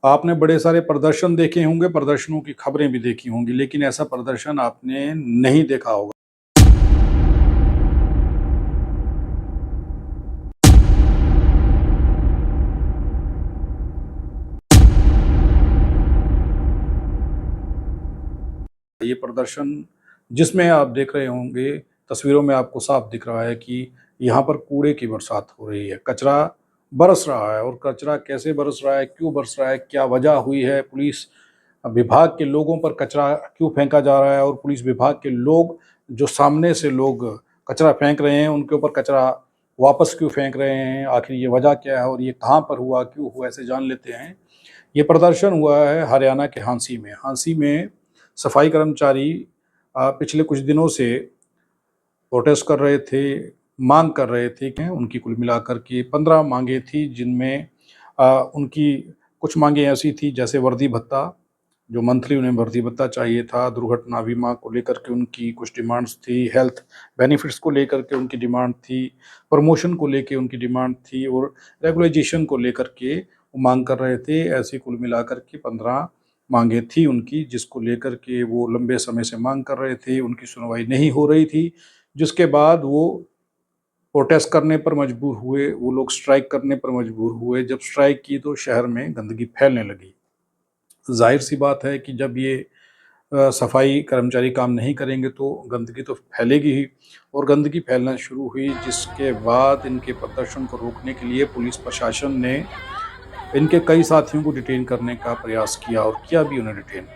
आपने बड़े सारे प्रदर्शन देखे होंगे, प्रदर्शनों की खबरें भी देखी होंगी, लेकिन ऐसा प्रदर्शन आपने नहीं देखा होगा। ये प्रदर्शन जिसमें आप देख रहे होंगे, तस्वीरों में आपको साफ दिख रहा है कि यहाँ पर कूड़े की बरसात हो रही है, कचरा बरस रहा है और कचरा कैसे बरस रहा है, क्यों बरस रहा है, क्या वजह हुई है, पुलिस विभाग के लोगों पर कचरा क्यों फेंका जा रहा है और पुलिस विभाग के लोग जो सामने से लोग कचरा फेंक रहे हैं, उनके ऊपर कचरा वापस क्यों फेंक रहे हैं, आखिर ये वजह क्या है और ये कहाँ पर हुआ, क्यों हुआ, ऐसे जान लेते हैं। ये प्रदर्शन हुआ है हरियाणा के हांसी में। हांसी में सफाई कर्मचारी पिछले कुछ दिनों से प्रोटेस्ट कर रहे थे, मांग कर रहे थे कि उनकी कुल मिलाकर के 15 मांगे थी, जिनमें उनकी कुछ मांगे ऐसी थी जैसे वर्दी भत्ता, जो मंथली उन्हें वर्दी भत्ता चाहिए था, दुर्घटना बीमा को लेकर के उनकी कुछ डिमांड्स थी, हेल्थ बेनिफिट्स को लेकर के उनकी डिमांड थी, प्रमोशन को लेके उनकी डिमांड थी और रेगुलाइजेशन को लेकर के वो मांग कर रहे थे। ऐसी कुल मिलाकर के 15 मांगे थी उनकी, जिसको लेकर के वो लंबे समय से मांग कर रहे थे, उनकी सुनवाई नहीं हो रही थी, जिसके बाद वो प्रोटेस्ट करने पर मजबूर हुए, वो लोग स्ट्राइक करने पर मजबूर हुए। जब स्ट्राइक की तो शहर में गंदगी फैलने लगी। ज़ाहिर-सी बात है कि जब ये सफाई कर्मचारी काम नहीं करेंगे तो गंदगी तो फैलेगी ही और गंदगी फैलना शुरू हुई, जिसके बाद इनके प्रदर्शन को रोकने के लिए पुलिस प्रशासन ने इनके कई साथियों को डिटेन करने का प्रयास किया और किया भी उन्हें डिटेन।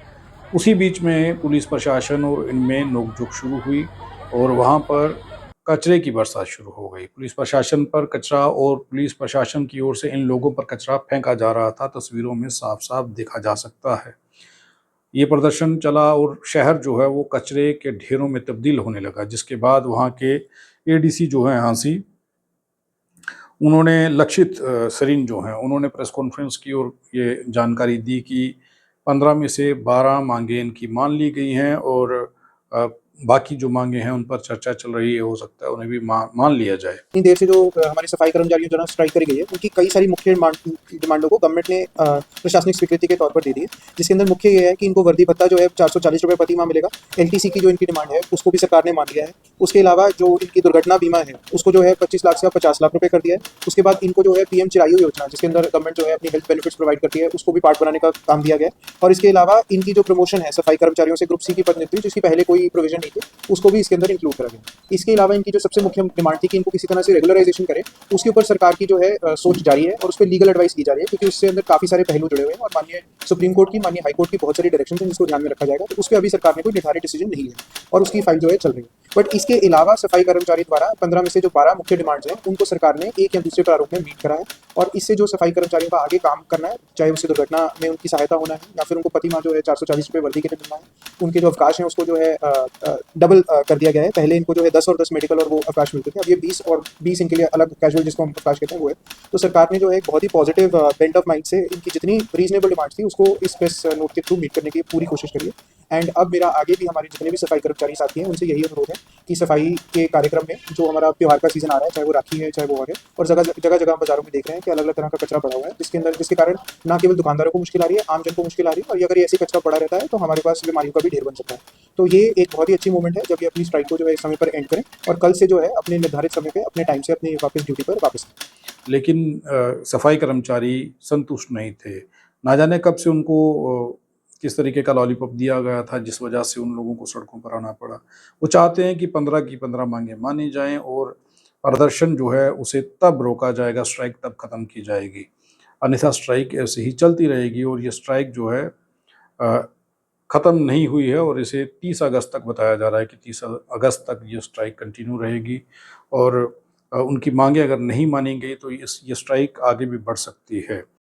उसी बीच में पुलिस प्रशासन और इनमें नोक-झोंक शुरू हुई और वहाँ पर कचरे की बरसात शुरू हो गई। पुलिस प्रशासन पर कचरा और पुलिस प्रशासन की ओर से इन लोगों पर कचरा फेंका जा रहा था, तस्वीरों में साफ-साफ देखा जा सकता है। ये प्रदर्शन चला और शहर जो है वो कचरे के ढेरों में तब्दील होने लगा, जिसके बाद वहाँ के एडीसी जो हैं हांसी, उन्होंने लक्षित सरीन जो हैं, उन्होंने प्रेस कॉन्फ्रेंस की और ये जानकारी दी कि 15 में से 12 मांगें इनकी मान ली गई हैं और अ, बाकी जो मांगें हैं उन पर चर्चा चल रही है, हो सकता है उन्हें भी मान लिया जाए। इतनी देर से जो हमारे सफाई कर्मचारियों द्वारा स्ट्राइक करी गई है, उनकी कई सारी मुख्य डिमांडों को गवर्नमेंट ने प्रशासनिक स्वीकृति के तौर पर दे दी है, जिसके अंदर मुख्य ये है कि इनको वर्दी भत्ता जो है 440 रुपये प्रति माह मिलेगा। एलटीसी की जो इनकी डिमांड है उसको भी सरकार ने मान लिया है। उसके अलावा जो इनकी दुर्घटना बीमा है उसको जो है 25 लाख से 50 लाख रुपये कर दिया है। उसके बाद इनको जो है पीएम चिरायु योजना, जिसके अंदर गवर्नमेंट जो है अपनी हेल्थ बेनिफिट्स प्रोवाइड करती है, उसको भी पार्ट बनाने का काम दिया गया है। और इसके अलावा इनकी जो प्रमोशन है सफाई कर्मचारियों से ग्रुप सी की पद मिलती है, जिसकी पहले कोई प्रोविजन नहीं थी, उसको भी इसके अंदर इंक्लूड करा गया। इसके अलावा इनकी जो सबसे मुख्य डिमांड थी कि इनको किसी तरह से रेगुलराइजेशन करें, उसके ऊपर सरकार की जो है सोच जारी है और उस पर लीगल एडवाइस की जा रही है, क्योंकि उससे अंदर काफ़ी सारे पहलू जुड़े हुए हैं और माननीय सुप्रीम कोर्ट की, माननीय हाई कोर्ट की बहुत सारी डायरेक्शन है जिसको ध्यान में रखा जाएगा। तो उस पर अभी सरकार ने कोई निर्धारित डिसीजन नहीं है और उसकी फाइल जो है चल रही है। बट इसके अलावा सफाई कर्मचारी द्वारा 15 में से जो 12 मुख्य डिमांड्स हैं उनको सरकार ने एक या दूसरे प्रारूप में मीट करा है और इससे जो सफाई कर्मचारियों का आगे काम करना है, चाहे उससे दुर्घटना में उनकी सहायता होना है या फिर उनको प्रति माह जो है 440 रुपये वर्दी के लिए मिलना है, उनके जो अवकाश हैं उसको जो है डबल कर दिया गया है। पहले इनको जो है 10 और 10 मेडिकल और वो अवकाश मिलते थे, अब ये 20 और 20 इनके लिए अलग कैजुअल जिसको हम अवकाश कहते हैं वो है। तो सरकार ने जो है एक बहुत ही पॉजिटिव बेंट ऑफ माइंड से इनकी जितनी रीजनेबल डिमांड्स थी उसको इस प्रेस नोट के थ्रू मीट करने की पूरी कोशिश करी है। एंड अब मेरा आगे भी हमारे जितने भी सफाई कर्मचारी साथी हैं उनसे यही अनुरोध है कि सफाई के कार्यक्रम में जो हमारा त्यौहार का सीजन आ रहा है, चाहे वो राखी है चाहे वो है, और जगह जगह बाजारों में देख रहे हैं कि अलग अलग तरह का कचरा पड़ा हुआ है, जिसके कारण ना केवल दुकानदारों को मुश्किल आ रही है, आम जन को मुश्किल आ रही है, और अगर ये ऐसी कचरा पड़ा रहता है तो हमारे पास बीमारियों का भी ढेर बन सकता है। तो ये एक बहुत ही अच्छी मूवमेंट है जब ये अपनी स्ट्राइक को जो है इस समय पर एंड करें और कल से जो है अपने निर्धारित समय पे अपने टाइम से अपनी वापस ड्यूटी पर वापस आएं। लेकिन सफाई कर्मचारी संतुष्ट नहीं थे। ना जाने कब से उनको किस तरीके का लॉलीपॉप दिया गया था, जिस वजह से उन लोगों को सड़कों पर आना पड़ा। वो चाहते हैं कि 15 की 15 मांगें मानी जाएँ और प्रदर्शन जो है उसे तब रोका जाएगा, स्ट्राइक तब ख़त्म की जाएगी। अन्यथा स्ट्राइक ऐसे ही चलती रहेगी और ये स्ट्राइक जो है अ, ख़त्म नहीं हुई है और इसे 30 अगस्त तक बताया जा रहा है कि 30 अगस्त तक ये स्ट्राइक कंटिन्यू रहेगी और उनकी मांगें अगर नहीं मानी गई तो ये स्ट्राइक आगे भी बढ़ सकती है।